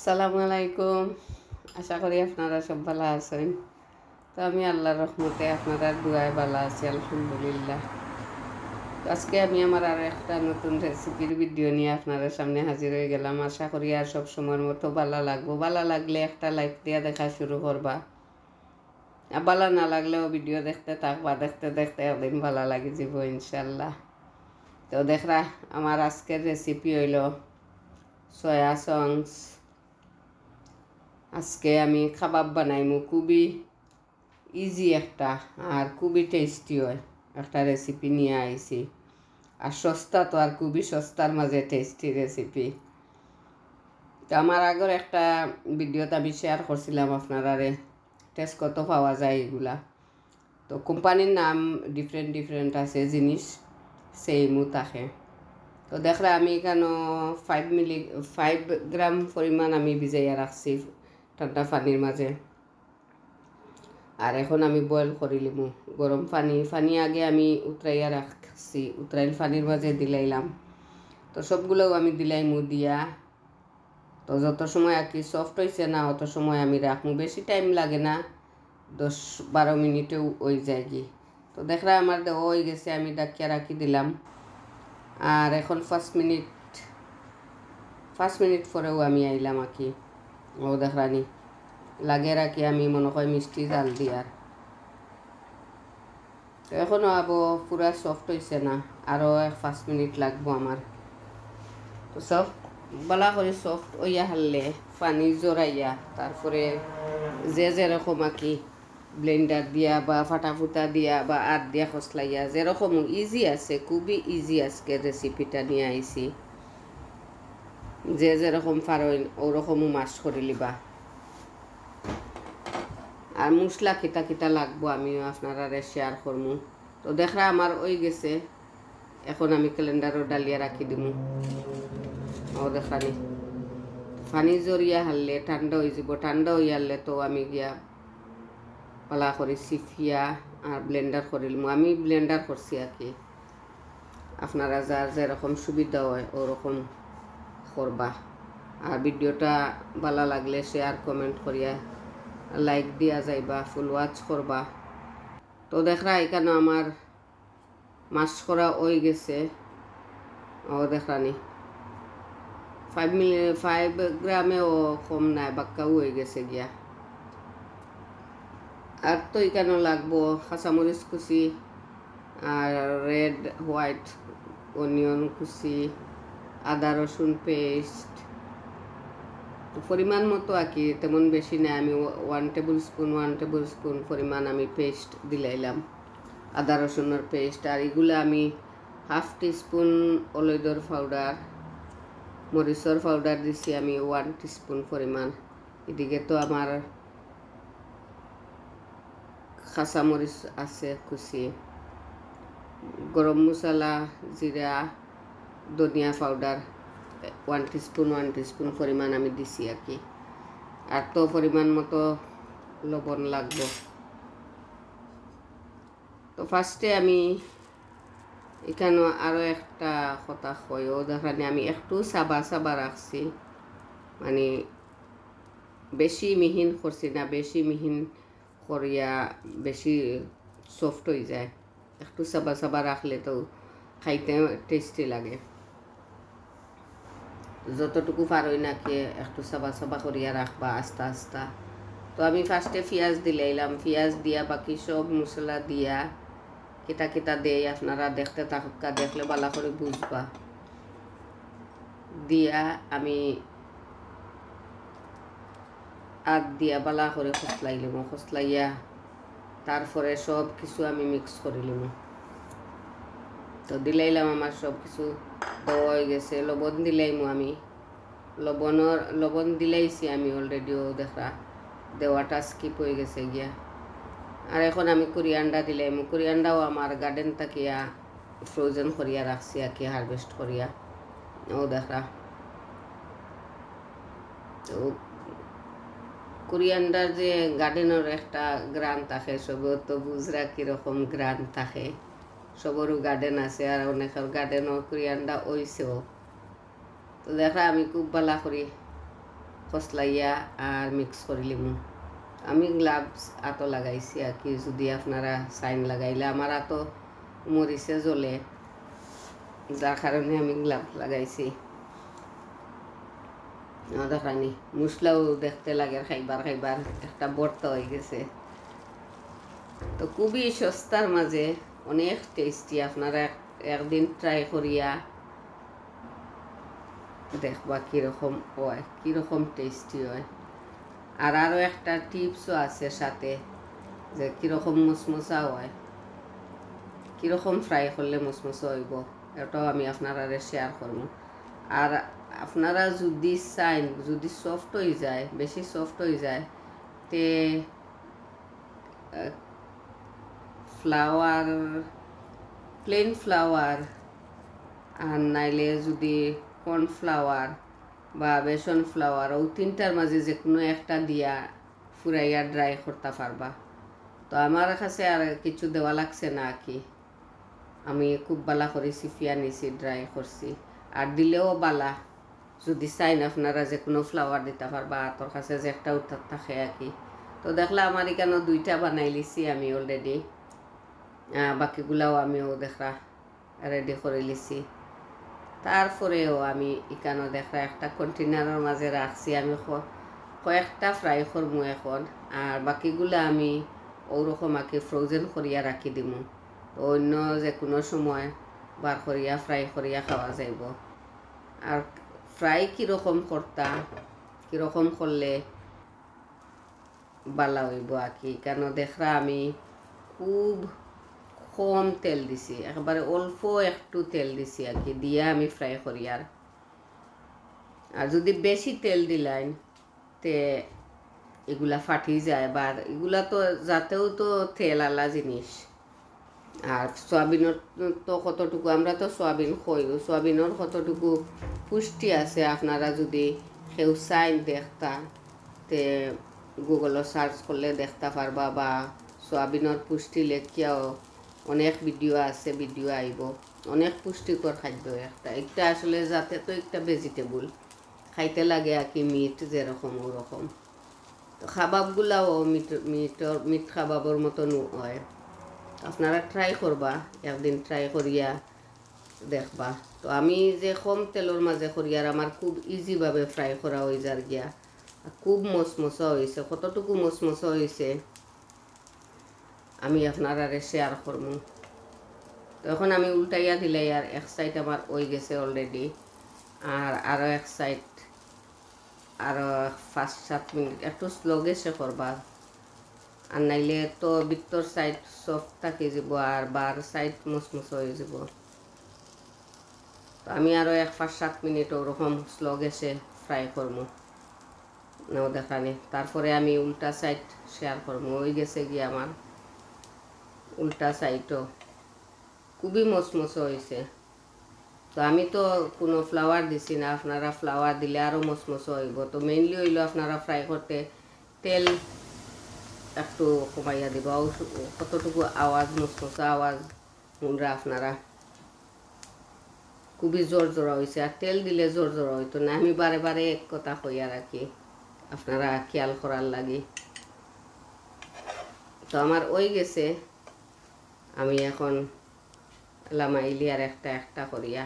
আসসালামু আলাইকুম। আশা করি আপনারা সব ভালো আছেন। তো আমি আল্লাহর রহমতে আপনারা দুয়ায় ভালো আছি, আলহামদুলিল্লাহ। তো আজকে আমি আমার আর একটা নতুন রেসিপির ভিডিও নিয়ে আপনাদের সামনে হাজির হয়ে গেলাম। আশা করি আর সব সময়ের মতো ভালো লাগবো। ভালো লাগলে একটা লাইক দিয়ে দেখা শুরু করবা, আর ভালো না লাগলেও ভিডিও দেখতে থাকবা, দেখতে দেখতে একদিন ভালো লাগে যাব ইনশাল্লাহ। তো দেখরা আমার আজকের রেসিপি হইল সয়া সংস। আজকে আমি কাবাব বানাইমু, খুবই ইজি একটা আর খুবই টেস্টি হয় একটা রেসিপি নিয়ে আইছি। আর সস্তা তো, আর খুবই সস্তার মাঝে টেস্টি রেসিপি। তো আমার আগের একটা ভিডিওতে আমি শেয়ার করছিলাম আপনারা টেস্ট কত পাওয়া যায় এগুলা। তো কোম্পানির নাম ডিফারেন্ট ডিফারেন্ট আছে, জিনিস সেইমও থাকে। তো দেখলে আমি এখানে 5 গ্রাম পরিমাণ আমি ভিজাইয়া রাখছি ঠান্ডা পানির মাঝে। আর এখন আমি বয়েল করে লিমু গরম পানি আগে আমি উতরাইয়া রাখছি, উতরাইল পানির মাঝে দিলাইলাম। তো সবগুলোও আমি দিলাইমু দিয়া। তো যত সময় আর কি সফট হয়েছে না অত সময় আমি রাখমু, বেশি টাইম লাগে না, 10-12 মিনিটেও হয়ে যায় কি। তো দেখরা আমার দেওয়া হয়ে গেছে, আমি ডাকিয়া রাখি দিলাম। আর এখন 5 মিনিট পরেও আমি আইলাম আর কি। ও দেখরানি লাগে রাখি আমি মনে হয় মিষ্টি জাল দিয়ার। তো এখনও পুরা সফট হয়েছে না, আরও 5 মিনিট লাগবো আমার। তো সফট বলা করে সফট ওইয়া হারলে পানি জড়াইয়া তারপরে যে যেরকম আর কি ব্লেন্ডার দিয়া বা ফাটাফুটা দিয়া বা আট দিয়া খসলাইয়া যেরকম ইজি আছে, খুবই ইজি আজকে রেসিপিটা নিয়ে আইছি। যে যেরকম পারেন ওরকমও মাছ করে লিবা। আর মশলা কিতা কিতা লাগবো আমিও আপনারা শেয়ার করবো। তো দেখরা আমার ওই গেছে, এখন আমি ক্যালেন্ডারও ডালিয়া রাখি দিমু। ও দেখানি পানি জড়িয়া হারলে ঠান্ডা হয়ে যাব, ঠান্ডা হয়ে হারলে তো আমি গিয়া পালা করে সিফিয়া আর ব্লেন্ডার করিলাম। আমি ব্লেন্ডার করছি আর কি, আপনারা যার যেরকম সুবিধা হয় ওরকম করবা। আর ভিডিওটা ভালো লাগলে শেয়ার কমেন্ট করিয়া লাইক দিয়া যাইবা, ফুল ওয়াচ করবা। তো দেখরা এখানে আমার মাছ করা হয়ে গেছে। ও দেখরানি 5 গ্রামেও কম নাই, বাক্কাও হয়ে গেছে গিয়া। আর তো এখানে লাগবো কাঁচামরিচ কুচি আর রেড হোয়াইট অনিয়ন কুচি, আদা রসুন পেস্ট পরিমাণ মতো আর কি, তেমন বেশি না। আমি 1 টেবিল স্পুন পরিমাণ আমি পেস্ট দিলাইলাম, আদা রসুনের পেস্ট। আর এগুলো আমি 1/2 টিস্পুন হলুদের পাউডার, মরিচর পাউডার দিছি আমি 1 টিস্পুন পরিমাণ। এদিকে তো আমার কাঁচামরিচ আছে কুচি, গরম মশলা, জিরা, ধনিয়া পাউডার 1 টিস্পুন পরিমাণ আমি দিছি আর কি। আর তো পরিমাণ মতো লবণ লাগবো। তো ফার্স্টে আমি এখানে আরও একটা কথা কইও দেখানি, আমি একটু সাবা রাখছি, মানে বেশি মিহিন করছি না, বেশি মিহিন করিয়া বেশি সফট হয়ে যায়। একটু সাবা রাখলে তো খাইতে টেস্টি লাগে। যতটুকু পারই না কে একটু সাবা করিয়া রাখবা আস্তে আস্তে। তো আমি ফার্স্টে পেঁয়াজ দিলাইলাম, পেঁয়াজ দিয়া বাকি সব মশলা দিয়া কিতা দেই আপনারা দেখতে থাকা, দেখলে ভালো করে বুঝবা। দিয়া আমি আদ দিয়া বালা করে খসলাইয়া তারপরে সব কিছু আমি মিক্স করে লিম। তো দিলাইলাম আমার সব কিছু দেওয়া হয়ে গেছে। লবণ দিলাইমু আমি, লবণ দিলাইছি আমি অলরেডিও, দেখা দেওয়াটা স্কিপ হয়ে গেছে গিয়া। আর এখন আমি কোরিয়ান্ডা দিলাইমু, কোরিয়ান্ডাও আমার গার্ডেন থাকিয়া ফ্রোজেন করিয়া রাখছি আর কি, হারভেস্ট করিয়া। ও দেখা তো কোরিয়ান্ডার যে গার্ডেনের একটা গ্রান থাকে, সব তো বুঝরা কীরকম গ্রান থাকে, সবরও গার্ডেন আছে আর অনেকের গার্ডেনও কোরিয়ান্ডা হইছেও। তো দেখা আমি খুব ভালো করি কসলাইয়া আর মিক্স করে লিমু। আমি গ্লাভস আতো লাগাইছি আর কি, যদি আপনারা সাইন লাগাইলে আমার আতো মরিচে জ্বলে, যার কারণে আমি গ্লাভস লাগাইছি। দেখানি মশলাও দেখতে লাগে খাইবার খাইবার একটা বর্তা হয়ে গেছে। তো খুবই সস্তার মাঝে অনেক টেস্টি, আপনারা একদিন ট্রাই করিয়া দেখবা কীরকম হয়, কীরকম টেস্টি হয়। আর আরও একটা টিপসও আছে সাথে, যে কীরকম মশমশা হয়, কীরকম ফ্রাই করলে মশমশা হইব, এটাও আমি আপনারা শেয়ার করবো। আর আপনারা যদি চাইন, যদি সফট হয়ে যায়, বেশি সফট হয়ে যায়, তে ফ্লাওয়ার, প্লেন ফ্লাওয়ার, আর নাইলে যদি কর্নফ্লাওয়ার বা বেসন ফ্লাওয়ার, ও তিনটার মাঝে যে কোনো একটা দিয়া ফুরাইয়া ড্রাই করতে পারবা। তো আমার কাছে আর কিছু দেওয়া লাগছে না কি, আমি খুব বালা করে সিফিয়া নিছি, ড্রাই করছি। আর দিলেও বালা, যদি চাইন আপনারা যে কোনো ফ্লাওয়ার দিতে পারবা, তোর কাছে যে একটা উঠার থাকে আর কি। তো দেখলা আমার এখানে 2টা বানাই লিছি আমি অলরেডি, বাকিগুলাও আমিও দেখা রেডি করে লিছি। তারপরেও আমি এখানে দেখা একটা কন্টেনারের মাঝে রাখছি, আমি কয়েকটা ফ্রাই করবো এখন, আর বাকিগুলা আমি ওরকম আঁকি ফ্রোজেন করিয়া রাখি দিব। তো অন্য যে কোনো সময় বার করিয়া ফ্রাই করিয়া খাওয়া যাইব। আর ফ্রাই কীরকম করতা, কীরকম করলে বালা হইব আর কি, কেন দেখরা আমি খুব কম তেল দিছি, একেবারে অল্প একটু তেল দিছি আর কি, দিয়া আমি ফ্রাই করি। আর যদি বেশি তেল দিলাম তে এগুলা ফাটি যায়, বা এগুলা তো যাতেও তো তেল আলা জিনিস। আর সয়াবিনের তো কতটুকু, আমরা তো সয়াবিন খাই, সয়াবিনের কতটুকু পুষ্টি আছে আপনারা যদি কেউ চাইন দেখতা, তে গুগলে সার্চ করলে দেখতে পারবা, বা সয়াবিনের পুষ্টি লেখিয়াও অনেক ভিডিও আছে, ভিডিও আইব। অনেক পুষ্টিকর খাদ্য একটা, একটা আসলে যাতে তো একটা ভেজিটেবল খাইতে লাগে আর কি, মিট যেরকম ওরকম। তো খাবাবগুলাও মিট খাবাবর মতন হয়। আপনারা ট্রাই করবা, একদিন ট্রাই করিয়া দেখবা। তো আমি যে কম তেলের মাঝে করি, আর আমার খুব ইজিভাবে ফ্রাই করা হয়ে যার গিয়া, খুব মশমশা হয়েছে। কতটুকু মশমশা হয়েছে আমি আপনারা শেয়ার করবো। তো এখন আমি উল্টাইয়া দিলে, আর এক সাইড আমার হয়ে গেছে অলরেডি, আর আরও এক সাইড আরও 5-7 মিনিট একটু স্লো গ্যাসে করবা, আর নাইলে তো ভিতর সাইড সফট থাকি যাব, আর বার সাইড মশমশ হয়ে যাব। তো আমি আরও 5-7 মিনিট ওরকম স্লো গ্যাসে ফ্রাই করবো, নাও দেখানি। তারপরে আমি উল্টা সাইড শেয়ার করবো। ওই গেছে গিয়ে আমার উল্টা সাইডও খুবই মশমশ হয়েছে। তো আমি তো কোনো ফ্লাওয়ার দিছি না, আপনারা ফ্লাওয়ার দিলে আরও মশমশ হইব। তো মেইনলি হইলো আপনারা ফ্রাই করতে তেল একটু কমাইয়া দিব। কতটুকু আওয়াজ, মশমশা আওয়াজ শুনরা আপনারা, খুবই জোর জোড়া হয়েছে। আর তেল দিলে জোর জোড়া হইতো না, আমি বারে বারে এক কথা কইয়া রাখি, আপনারা খেয়াল করার লাগি। তো আমার ওই গেছে, আমি এখন লামাইলি আর একটা একটা করিয়া,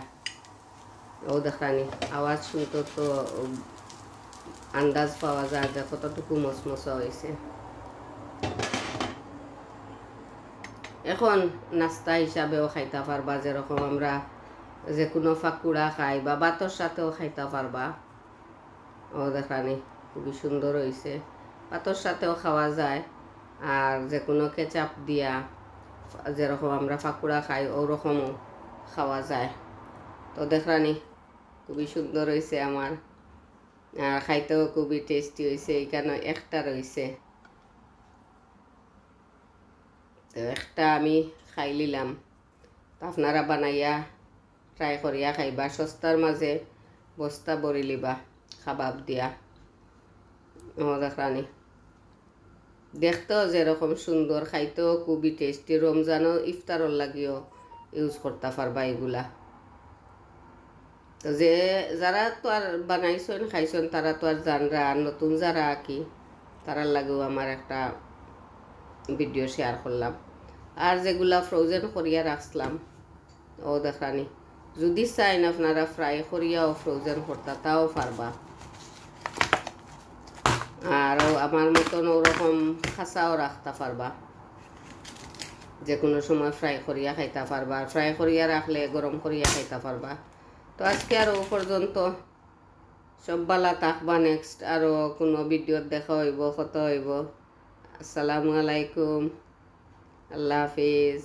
ও দেখানি আওয়াজ শুনতো তো আন্দাজ পাওয়া যায় যে কতটুকু মশমশা হয়েছে। এখন নাস্তা হিসাবেও খাইতে পারবা, যেরকম আমরা যে কোনো ফাকুড়া খাই বা ভাতের সাথেও খাইতে পারবা। ও দেখানি খুবই সুন্দর হয়েছে, ভাতের সাথেও খাওয়া যায়, আর যে কোনো কেচাপ দিয়া যেরকম আমরা ফাকুড়া খাই ওরকমও খাওয়া যায়। তো দেখানি খুবই সুন্দর হয়েছে আমার, আর খাইতেও খুবই টেস্টি হয়েছে। এখানে একটা রয়েছে, তো একটা আমি খাই নিলাম। তো আপনারা বানাইয়া ট্রাই করিয়া খাইবা, সস্তার মাঝে বস্তা ভরি লিবা খাবাব দিয়া। ও দেখানি দেখতেও যেরকম সুন্দর, খাইতেও খুবই টেস্টি। রমজানও ইফতারর লাগিও ইউজ করতে পারবা এগুলা। তো যে যারা তো আর বানাইছেন খাইছেন তারা তো আর জানরা, আর নতুন যারা কি তারার লাগেও আমার একটা ভিডিও শেয়ার করলাম। আর যেগুলা ফ্রোজেন করিয়া রাখলাম ও দেখানি, যদি চাইন আপনারা ফ্রাই করিয়াও ফ্রোজেন করতা তাও পারবা। আর আমার মতন ওরকম খাঁচাও রাখতে পারবা, যে কোনো সময় ফ্রাই করিয়া খাইতে পারবা। ফ্রাই করিয়া রাখলে গরম করিয়া খাইতে পারবা। তো আজকে আর ও পর্যন্ত, সব বালা থাকবা। নেক্সট আরও কোনো ভিডিওত দেখা হইব, কত হইব। আসসালামু আলাইকুম, আল্লাহ হাফিজ।